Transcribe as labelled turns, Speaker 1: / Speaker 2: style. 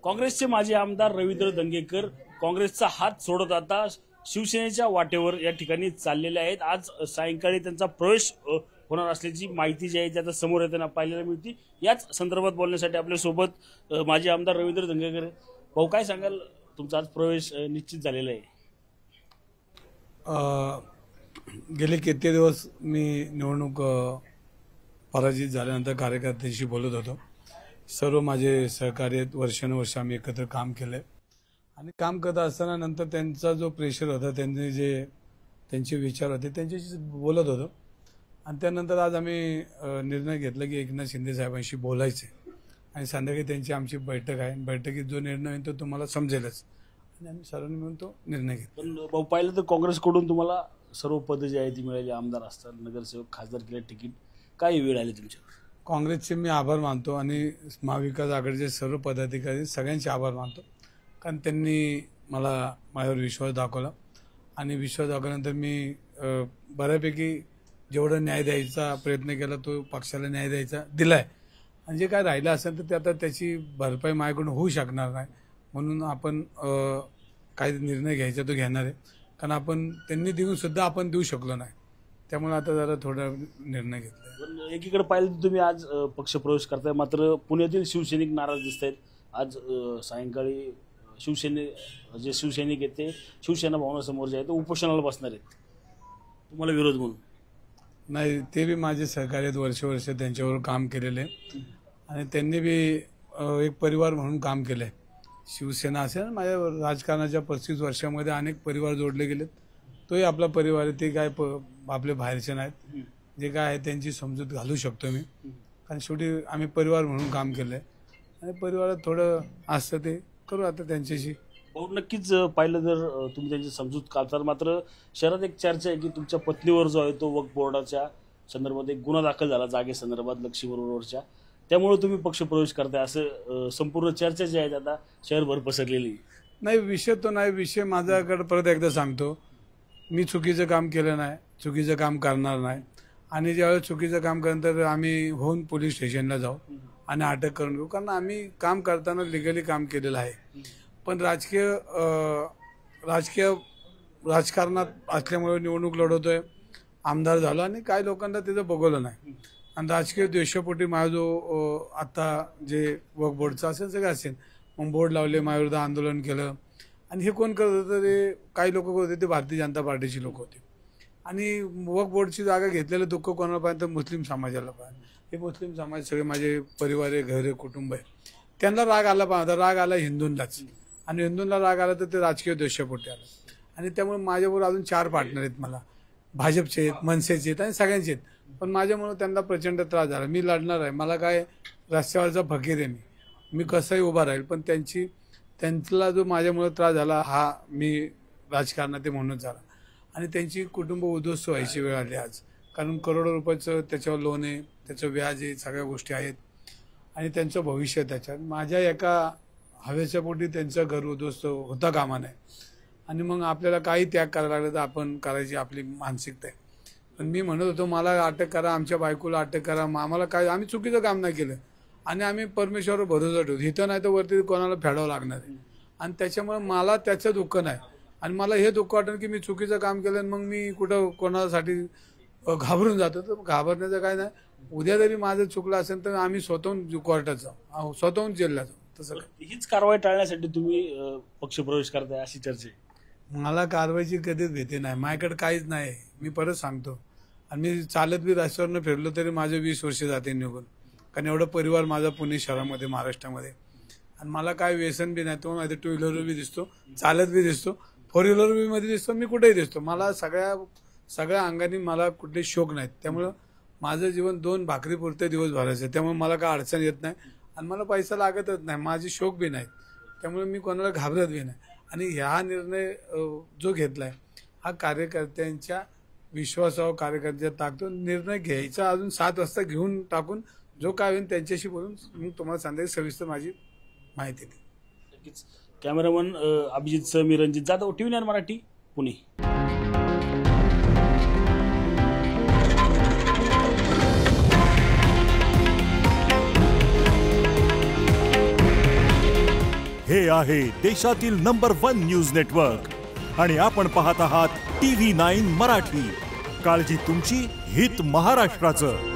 Speaker 1: काँग्रेसचे माजी आमदार रवींद्र दंगेकर काँग्रेसचा हात सोडत आता शिवसेनेच्या वाटेवर या ठिकाणी चाललेले आहेत। आज सायंकाळी त्यांचा प्रवेश होणार असल्याची माहिती जी आहे ती आता समोर येताना पाहायला मिळते। याच संदर्भात बोलण्यासाठी आपल्या सोबत माजी आमदार रवींद्र दंगेकर। भाऊ, काय सांगाल, तुमचा आज प्रवेश निश्चित झालेला आहे?
Speaker 2: गेले किती दिवस मी निवडणूक पराजित झाल्यानंतर कार्यकर्त्यांशी बोलत होतो। सर्व माझे सहकारी आहेत, वर्षानुवर्ष आम्ही एकत्र काम केलंय आणि काम करत असताना नंतर त्यांचा जो प्रेशर होता, त्यांचे जे त्यांचे विचार होते त्यांच्याशी बोलत होतो आणि त्यानंतर आज आम्ही निर्णय घेतला की एकनाथ शिंदे साहेबांशी बोलायचे आणि संध्याकाळी त्यांची आमची बैठक आहे। बैठकीत जो निर्णय होईल तो तुम्हाला समजेलच आणि आम्ही सर्वांनी मिळून तो निर्णय घेतला।
Speaker 1: पण भाऊ, पाहिलं तर काँग्रेसकडून तुम्हाला सर्व पदं जी आहे ती मिळाली, आमदार असतात, नगरसेवक, खासदारकीला तिकीट, काय वेळ आली तुमच्यावर?
Speaker 2: काँग्रेसचे मी आभार मानतो आणि महाविकास आघाडीचे सर्व पदाधिकारी सगळ्यांचे आभार मानतो, कारण त्यांनी मला माझ्यावर विश्वास दाखवला आणि विश्वास दाखवल्यानंतर मी बऱ्यापैकी जेवढं न्याय द्यायचा प्रयत्न केला तो पक्षाला न्याय द्यायचा दिलाय आणि जे काय राहिलं असेल तर ते आता त्याची भरपाई माझ्याकडून होऊ शकणार नाही, म्हणून आपण काय निर्णय घ्यायचा तो घेणार आहे, कारण आपण त्यांनी देऊन सुद्धा आपण देऊ शकलो नाही, त्यामुळे आता जरा थोडा निर्णय घेतला।
Speaker 1: पण एकीकडे पाहिलं तर तुम्ही आज पक्षप्रवेश करताय, मात्र पुण्यातील शिवसैनिक नाराज दिसत आहेत। आज सायंकाळी जे शिवसैनिक आहेत ते शिवसेना भवनासमोर जे आहे ते उपोषणाला बसणार आहेत, तुम्हाला विरोध म्हणून?
Speaker 2: नाही, ते बी माझे सहकारी आहेत, वर्ष त्यांच्यावर काम केलेले आणि त्यांनी बी एक परिवार म्हणून काम केलंय। शिवसेना असेल, माझ्या राजकारणाच्या 35 वर्षामध्ये अनेक परिवार जोडले गेलेत, तोही आपला परिवार आहे, ते काय आपले बाहेरचे नाहीत, जे काय आहे त्यांची समजूत घालू शकतो मी, कारण शेवटी आम्ही परिवार म्हणून काम केलंय आणि परिवारात थोडं असतं ते करू आता त्यांच्याशी।
Speaker 1: भाऊ, नक्कीच पाहिलं जर तुम्ही त्यांची समजूत काढतात, मात्र शहरात एक चर्चा आहे की तुमच्या पत्नीवर जो आहे तो वक्फ बोर्डाच्या संदर्भात एक गुन्हा दाखल झाला जागेसंदर्भात लक्ष्मीबरोबरच्या, त्यामुळे तुम्ही पक्षप्रवेश करताय असं संपूर्ण चर्चा जी आहे आता शहरभर पसरलेली।
Speaker 2: नाही, विषय तो नाही, विषय माझ्याकडे परत एकदा सांगतो, मी चुकीचं काम केलं नाही, चुकीचं काम करणार नाही आणि ज्यावेळेस चुकीचं काम केल्यानंतर आम्ही होऊन पोलीस स्टेशनला जाऊ आणि अटक करून घेऊ, कारण आम्ही काम करताना लिगली काम केलेलं आहे। पण राजकारणात असल्यामुळे निवडणूक लढवतोय, आमदार झालो आणि काही लोकांना तिथं बघवलं नाही आणि राजकीय द्वेषापोटी माझा जो आता जे वक्फ बोर्डचं असेल सगळं असेल, मग बोर्ड लावले, माझ्याविरुद्ध आंदोलन केलं आणि हे कोण करत होतं? ते काही लोक होते, ते भारतीय जनता पार्टीची लोक होते आणि वक्फ बोर्डची जागा घेतलेलं दुःख कोणाला पाहिजे तर मुस्लिम समाजाला पाहिजे। हे मुस्लिम समाज सगळे माझे परिवार आहे, घर आहे, कुटुंब आहे, त्यांना राग आला पाहिजे, राग आला हिंदूंलाच आणि हिंदूंना राग आला तर ते राजकीय द्वेषापोटी आलं आणि त्यामुळे माझ्याबरोबर अजून 4 पार्टनर आहेत, मला भाजपचे आहेत, मनसेचे आहेत आणि सगळ्यांचे आहेत, पण माझ्यामुळे त्यांना प्रचंड त्रास झाला। मी लढणार आहे, मला काय रस्त्यावरचा फकीर आहे, मी कसंही उभा राहील, पण त्यांना जो माझ्यामुळे त्रास झाला हा मी राजकारणात म्हणूनच झाला आणि त्यांची कुटुंब उद्ध्वस्त व्हायची वेळ आली आज, कारण करोडो रुपयाचं त्याच्यावर लोन आहे, त्याचं व्याज आहे, सगळ्या गोष्टी आहेत आणि त्यांचं भविष्य त्याच्यात। माझ्या एका हवेच्या पोटी त्यांचं घर उद्ध्वस्त होता कामा नये आणि मग आपल्याला काही त्याग करायला लागलं तर आपण करायची आपली मानसिकता आहे। पण मी म्हणत होतो मला अटक करा, आमच्या बायकोला अटक करा, आम्हाला काय, आम्ही चुकीचं काम नाही केलं आणि आम्ही परमेश्वरावर भरोसा ठेवतो, इथं नाही तर वरती कोणाला फेडावं लागणार आहे आणि त्याच्यामुळे मला त्याचं दुःख नाही आणि मला हे दुःख वाटतं की मी चुकीचं काम केलं आणि मग मी कुठं कोणासाठी घाबरून जातो, तर घाबरण्याचं काय नाही। उद्या जरी माझं चुकलं असेल तर आम्ही स्वतःहून कोर्टात जाऊ, स्वतःहून जेलला जाऊ, तसं
Speaker 1: हीच कारवाई टाळण्यासाठी तुम्ही पक्षप्रवेश करताय अशी चर्चा आहे?
Speaker 2: मला कारवाईची कधीच भीती नाही, माझ्याकडे काहीच नाही, मी परत सांगतो, आणि मी चालत बी रस्त्यावरनं फिरलो तरी माझे 20 वर्ष जाते निघून, कारण एवढा परिवार माझा पुणे शहरामध्ये, महाराष्ट्रामध्ये आणि मला काय व्यसन बी नाही, तो माझ्या 2 व्हीलर बी दिसतो, चालत बी दिसतो, 4 व्हीलर बी मध्ये दिसतो, मी कुठेही दिसतो, मला सगळ्या अंगाने मला कुठले शोक नाहीत, त्यामुळं माझं जीवन 2 भाकरीपुरते दिवस भरायचं, त्यामुळे मला काय अडचण येत नाही आणि मला पैसा लागतच नाही, माझी शोक बी नाहीत, त्यामुळे मी कोणाला घाबरत बी नाही आणि हा निर्णय जो घेतलाय हा कार्यकर्त्यांच्या विश्वासावर, कार्यकर्त्यांच्या ताकदीवर निर्णय घ्यायचा, अजून 7 वाजता घेऊन टाकून जो काय होईल त्यांच्याशी बोलून मी तुम्हाला संध्याकाळी सविस्तर माझी माहिती दिली।
Speaker 1: नक्कीच। कॅमेरामन अभिजित, मी रणजित जाधव, TV9 मराठी, पुणे।
Speaker 3: हे आहे देशातील नंबर 1 न्यूज नेटवर्क आणि आपण पाहत आहात TV9 मराठी. काळजी तुमची, हित महाराष्ट्राचं.